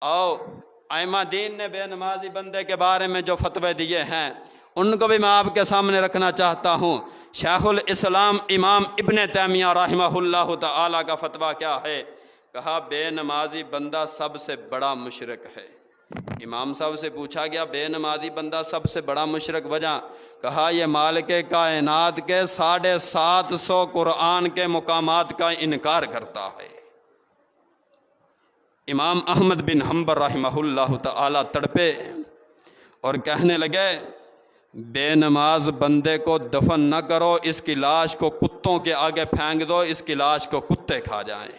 اور ائمہ دین نے بے نمازی بندے کے بارے میں جو فتوے دیے ہیں ان کو بھی میں آپ کے سامنے رکھنا چاہتا ہوں۔ شیخ الاسلام امام ابن تیمیہ رحمہ اللہ تعالیٰ کا فتویٰ کیا ہے؟ کہا بے نمازی بندہ سب سے بڑا مشرک ہے۔ امام صاحب سے پوچھا گیا بے نمازی بندہ سب سے بڑا مشرک وجہ؟ کہا یہ مالک کائنات کے 750 قرآن کے مقامات کا انکار کرتا ہے۔ امام احمد بن حنبل رحمہ اللہ تعالیٰ تڑپے اور کہنے لگے بے نماز بندے کو دفن نہ کرو، اس کی لاش کو کتوں کے آگے پھینک دو، اس کی لاش کو کتے کھا جائیں۔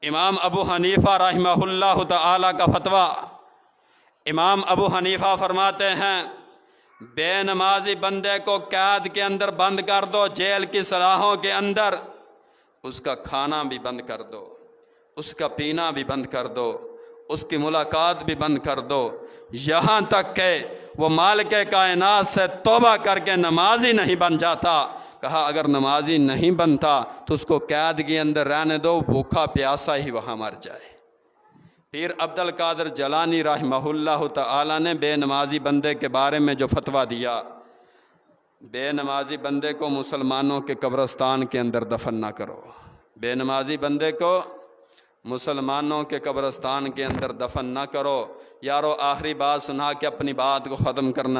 امام ابو حنیفہ رحمہ اللہ تعالیٰ کا فتویٰ، امام ابو حنیفہ فرماتے ہیں بے نمازی بندے کو قید کے اندر بند کر دو، جیل کی سلاخوں کے اندر، اس کا کھانا بھی بند کر دو، اس کا پینا بھی بند کر دو، اس کی ملاقات بھی بند کر دو، یہاں تک کہ وہ مالک کائنات سے توبہ کر کے نمازی نہیں بن جاتا۔ کہا اگر نمازی نہیں بنتا تو اس کو قید کے اندر رہنے دو، بھوکا پیاسا ہی وہاں مر جائے۔ پیر عبد القادر جیلانی رحمہ اللہ تعالیٰ نے بے نمازی بندے کے بارے میں جو فتویٰ دیا، بے نمازی بندے کو مسلمانوں کے قبرستان کے اندر دفن نہ کرو، بے نمازی بندے کو مسلمانوں کے قبرستان کے اندر دفن نہ کرو۔ یارو آخری بات سنا کے اپنی بات کو ختم کرنا